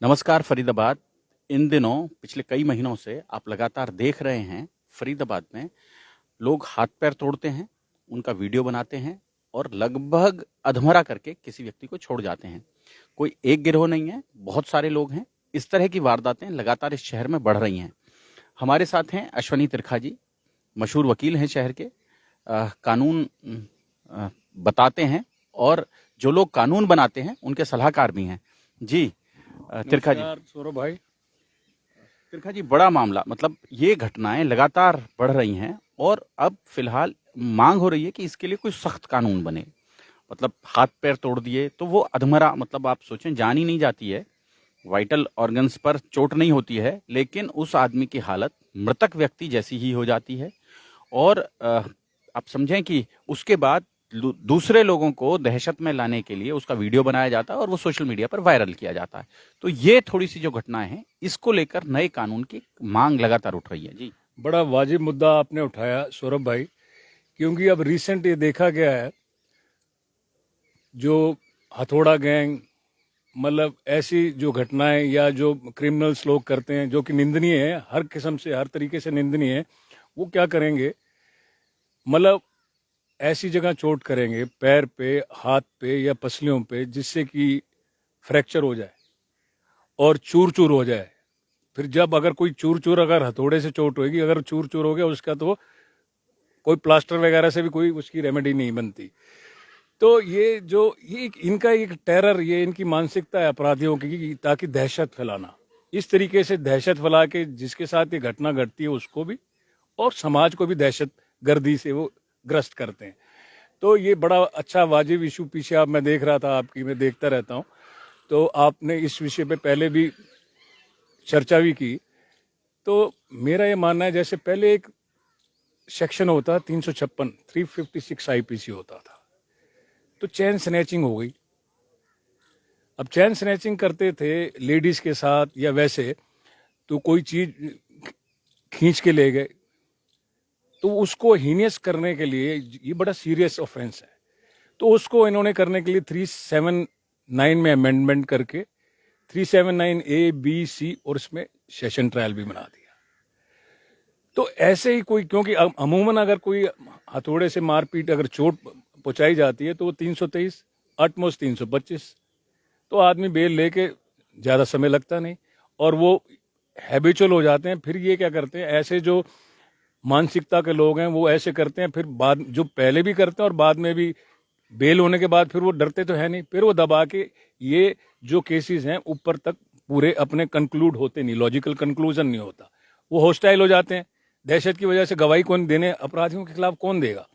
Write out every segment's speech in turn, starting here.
नमस्कार फरीदाबाद। इन दिनों पिछले कई महीनों से आप लगातार देख रहे हैं फरीदाबाद में लोग हाथ पैर तोड़ते हैं, उनका वीडियो बनाते हैं और लगभग अधमरा करके किसी व्यक्ति को छोड़ जाते हैं। कोई एक गिरोह नहीं है, बहुत सारे लोग हैं। इस तरह की वारदातें लगातार इस शहर में बढ़ रही हैं। हमारे साथ हैं अश्वनी त्रिखा जी, मशहूर वकील हैं शहर के। कानून बताते हैं और जो लोग कानून बनाते हैं उनके सलाहकार भी हैं। जी त्रिखा जी। सौरभ भाई, त्रिखा जी, बड़ा मामला, मतलब ये घटनाएं लगातार बढ़ रही हैं और अब फिलहाल मांग हो रही है कि इसके लिए कोई सख्त कानून बने। मतलब हाथ पैर तोड़ दिए तो वो अधमरा, मतलब आप सोचें, जान ही नहीं जाती है, वाइटल ऑर्गन्स पर चोट नहीं होती है, लेकिन उस आदमी की हालत मृतक व्यक्ति जैसी ही हो जाती है। और आप समझें कि उसके बाद दूसरे लोगों को दहशत में लाने के लिए उसका वीडियो बनाया जाता है और वो सोशल मीडिया पर वायरल किया जाता है। तो ये थोड़ी सी जो घटनाएं हैं, इसको लेकर नए कानून की मांग लगातार उठ रही है। जी, बड़ा वाजिब मुद्दा आपने उठाया सौरभ भाई, क्योंकि अब रिसेंट ये देखा गया है, जो हथौड़ा गैंग, मतलब ऐसी जो घटनाएं या जो क्रिमिनल्स लोग करते हैं जो कि निंदनीय है, हर किस्म से, हर तरीके से निंदनीय है। वो क्या करेंगे, मतलब ऐसी जगह चोट करेंगे पैर पे, हाथ पे या पसलियों पे, जिससे कि फ्रैक्चर हो जाए और चूर चूर हो जाए। फिर जब अगर कोई चूर चूर, अगर हथौड़े से चोट होगी, अगर चूर चूर हो गया उसका, तो कोई प्लास्टर वगैरह से भी कोई उसकी रेमेडी नहीं बनती। तो ये इनका एक टेरर, ये इनकी मानसिकता है अपराधियों की, ताकि दहशत फैलाना। इस तरीके से दहशत फैला के जिसके साथ ये घटना घटती है उसको भी और समाज को भी दहशत गर्दी से वो ग्रस्त करते हैं। तो ये बड़ा अच्छा वाजिब इशू पीछे आप, मैं देख रहा था आपकी, मैं देखता रहता हूँ, तो आपने इस विषय पे पहले भी चर्चा भी की। तो मेरा ये मानना है, जैसे पहले एक सेक्शन होता 356 356 आईपीसी होता था, तो चैन स्नैचिंग हो गई। अब चैन स्नैचिंग करते थे लेडीज के साथ या वैसे, तो कोई चीज खींच के ले गए, तो उसको हीनियस करने के लिए, ये बड़ा सीरियस ऑफेंस है, तो उसको इन्होंने करने के लिए 379 में अमेंडमेंट करके 379 ए बी सी और इसमें सेशन ट्रायल भी बना दिया। तो ऐसे ही कोई, क्योंकि अमूमन अगर कोई हथौड़े से मारपीट, अगर चोट पहुंचाई जाती है, तो वो 323, अटमोस्ट 325, तो आदमी बेल लेके ज़्यादा समय लगता नहीं और वो हैबिचुअल हो जाते हैं। फिर ये क्या करते हैं, ऐसे जो मानसिकता के लोग हैं वो ऐसे करते हैं, फिर बाद जो पहले भी करते हैं और बाद में भी बेल होने के बाद फिर वो डरते तो है नहीं, फिर वो दबा के ये जो केसेस हैं ऊपर तक पूरे अपने कंक्लूड होते नहीं, लॉजिकल कंक्लूजन नहीं होता, वो होस्टाइल हो जाते हैं। दहशत की वजह से गवाही कौन देने, अपराधियों के खिलाफ कौन देगा।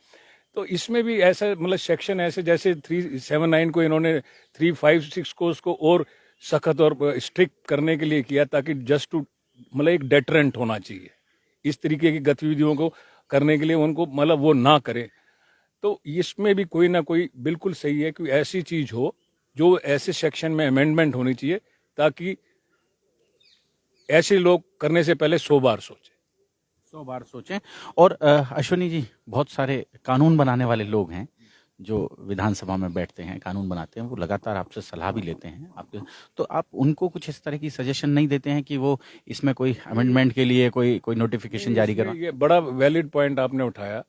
तो इसमें भी ऐसा, मतलब सेक्शन ऐसे, जैसे 379 को इन्होंने 356 को उसको और सख्त और स्ट्रिक्ट करने के लिए किया, ताकि जस्ट टू, मतलब एक डेटरेंट होना चाहिए इस तरीके की गतिविधियों को करने के लिए, उनको मतलब वो ना करें। तो इसमें भी कोई ना कोई बिल्कुल सही है कि ऐसी चीज हो जो ऐसे सेक्शन में अमेंडमेंट होनी चाहिए, ताकि ऐसे लोग करने से पहले 100 बार सोचें। 100 बार सोचें। और अश्वनी जी, बहुत सारे कानून बनाने वाले लोग हैं जो विधानसभा में बैठते हैं, कानून बनाते हैं, वो लगातार आपसे सलाह भी लेते हैं आपके, तो आप उनको कुछ इस तरह की सजेशन नहीं देते हैं कि वो इसमें कोई अमेंडमेंट के लिए कोई कोई नोटिफिकेशन जारी करवा? ये बड़ा वैलिड पॉइंट आपने उठाया।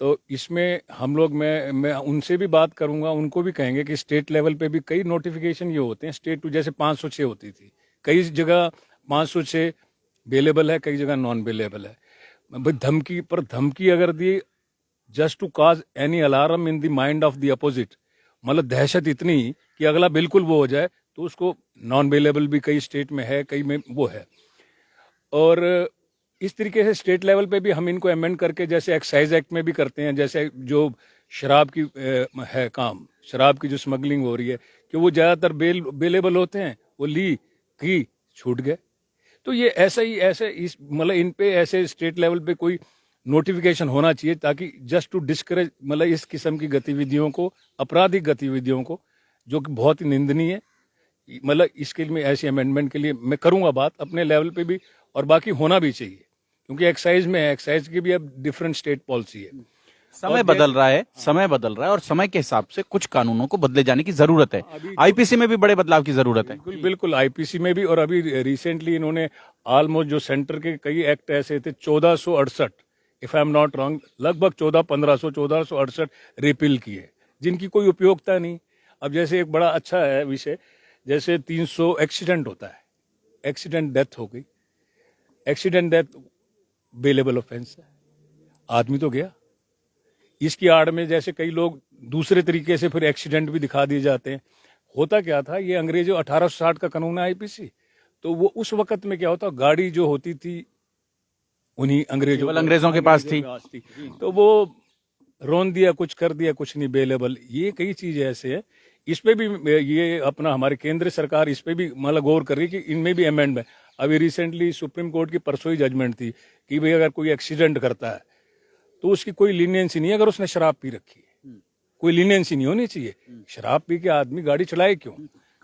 तो इसमें हम लोग, मैं उनसे भी बात करूंगा, उनको भी कहेंगे कि स्टेट लेवल पे भी कई नोटिफिकेशन ये होते हैं। स्टेट टू, जैसे 506 होती थी, कई जगह 506 बेलेबल है, कई जगह नॉन बेलेबल है। भाई धमकी पर धमकी अगर दी, just to cause any alarm in the mind of the opposite, मतलब दहशत इतनी कि अगला बिल्कुल वो हो जाए, तो उसको नॉन बेलेबल भी कई स्टेट में है, कई में वो है। और इस तरीके से स्टेट लेवल पे भी हम इनको अमेंड करके, जैसे एक्साइज एक्ट में भी करते हैं, जैसे जो शराब की है काम, शराब की जो स्मगलिंग हो रही है, कि वो ज़्यादातर बेलेबल होते हैं, वो ली की छूट गए। तो ये ऐसा ही, ऐसे इस, मतलब इन पे ऐसे स्टेट लेवल पे कोई नोटिफिकेशन होना चाहिए, ताकि जस्ट टू डिस्करेज, मतलब इस किस्म की गतिविधियों को, आपराधिक गतिविधियों को, जो कि बहुत ही निंदनीय है। मतलब इसके लिए ऐसी अमेंडमेंट के लिए मैं करूंगा बात अपने लेवल पे भी, और बाकी होना भी चाहिए, क्योंकि एक्साइज में है, एक्साइज की भी अब डिफरेंट स्टेट पॉलिसी है। समय बदल रहा है, समय बदल रहा है और समय के हिसाब से कुछ कानूनों को बदले जाने की जरूरत है। आईपीसी में भी बड़े बदलाव की जरूरत है। बिल्कुल बिल्कुल, आईपीसी में भी। और अभी रिसेंटली इन्होंने ऑलमोस्ट जो सेंटर के कई एक्ट ऐसे थे 1468, if I am not wrong, लगभग 1468 रिपील किए जिनकी कोई उपयोगिता नहीं। अब जैसे एक बड़ा अच्छा है विषय, जैसे 300 एक्सीडेंट होता है, एक्सीडेंट डेथ हो गई, एक्सीडेंट डेथ बेलेबल ऑफेंस है, आदमी तो गया। इसकी आड़ में जैसे कई लोग दूसरे तरीके से फिर एक्सीडेंट भी दिखा दिए जाते हैं। होता क्या था, ये अंग्रेजों 1860 का कानून है आईपीसी, तो वो उस वक्त में क्या होता, गाड़ी जो होती थी उन्हीं अंग्रेजों के पास थी। तो वो रोन दिया, कुछ कर दिया, कुछ नहीं बेलेबल। ये कई चीजें ऐसे है, इस पे भी ये अपना हमारी केंद्र सरकार इस पे भी मतलब गौर कर रही है कि इनमें भी अमेंडमेंट। अभी रिसेंटली सुप्रीम कोर्ट की परसों ही जजमेंट थी कि भाई अगर कोई एक्सीडेंट करता है तो उसकी कोई लीनियंसी नहीं है अगर उसने शराब पी रखी है, कोई लीनियंसी नहीं होनी चाहिए। शराब पी के आदमी गाड़ी चलाए क्यों?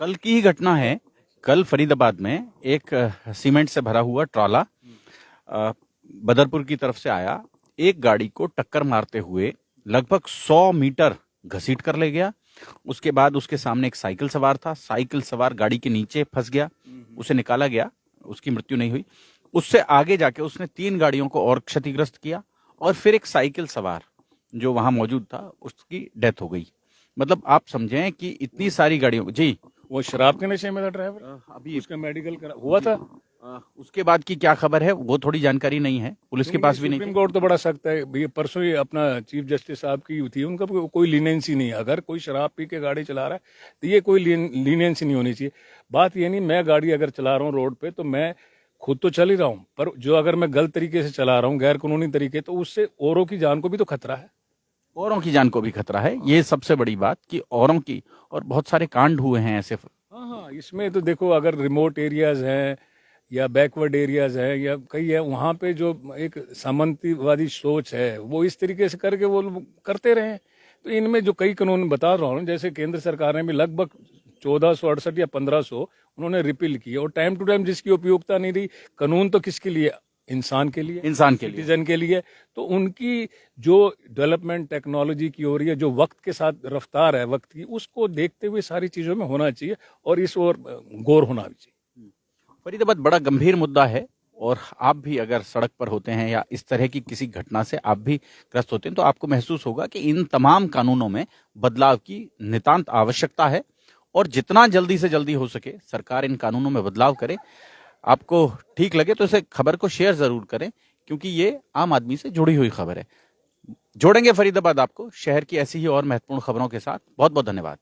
कल की ही घटना है, कल फरीदाबाद में एक सीमेंट से भरा हुआ ट्राला बदरपुर की तरफ से आया, एक गाड़ी को टक्कर मारते हुए लगभग 100 मीटर घसीट कर ले गया। उसके बाद उसके सामने एक साइकिल सवार था, साइकिल सवार गाड़ी के नीचे फंस गया, उसे निकाला गया, उसकी मृत्यु नहीं हुई। उससे आगे जाके उसने 3 गाड़ियों को और क्षतिग्रस्त किया और फिर एक साइकिल सवार जो वहां मौजूद था उसकी डेथ हो गई। मतलब आप समझें कि इतनी सारी गाड़ियों। जी, वो शराब के नशे में था ड्राइवर, अभी उसका मेडिकल हुआ था। उसके बाद की क्या खबर है वो थोड़ी जानकारी नहीं है, पुलिस के पास भी नहीं। सुप्रीम कोर्ट तो बड़ा सख्त है। ये परसों ही अपना चीफ जस्टिस साहब की थी, उनका कोई लीनियंसी नहीं है। अगर कोई शराब पी के गाड़ी चला रहा है तो ये कोई लीनियंसी नहीं होनी चाहिए। बात ये नहीं, मैं गाड़ी अगर चला रहा हूँ रोड पे तो मैं खुद तो चल ही रहा हूँ, पर जो अगर मैं गलत तरीके से चला रहा हूँ, गैर कानूनी तरीके, तो उससे औरों की जान को भी तो खतरा है। औरों की जान को भी खतरा है, ये सबसे बड़ी बात कि औरों की। और बहुत सारे कांड हुए हैं ऐसे। हाँ, इसमें तो देखो, अगर रिमोट एरियाज हैं या बैकवर्ड एरियाज हैं या कई है, वहाँ पे जो एक सामंतवादी सोच है वो इस तरीके से करके वो करते रहे। तो इनमें जो कई कानून बता रहा हूँ, जैसे केंद्र सरकार ने भी लगभग 1468 या 1500 उन्होंने रिपील किए, और टाइम टू टाइम जिसकी उपयोगिता नहीं रही। कानून तो किसके लिए? इंसान के लिए, सिटीजन के लिए। तो उनकी जो डेवलपमेंट टेक्नोलॉजी की हो रही है, जो वक्त के साथ रफ्तार है वक्त की, उसको देखते हुए सारी चीजों में होना चाहिए और इस ओर गौर होना भी चाहिए। फरीदाबाद बड़ा गंभीर मुद्दा है और आप भी अगर सड़क पर होते हैं या इस तरह की किसी घटना से आप भी ग्रस्त होते हैं तो आपको महसूस होगा कि इन तमाम कानूनों में बदलाव की नितांत आवश्यकता है और जितना जल्दी से जल्दी हो सके सरकार इन कानूनों में बदलाव करे। आपको ठीक लगे तो इसे खबर को शेयर जरूर करें क्योंकि ये आम आदमी से जुड़ी हुई खबर है। जोड़ेंगे फरीदाबाद आपको शहर की ऐसी ही और महत्वपूर्ण खबरों के साथ। बहुत बहुत धन्यवाद।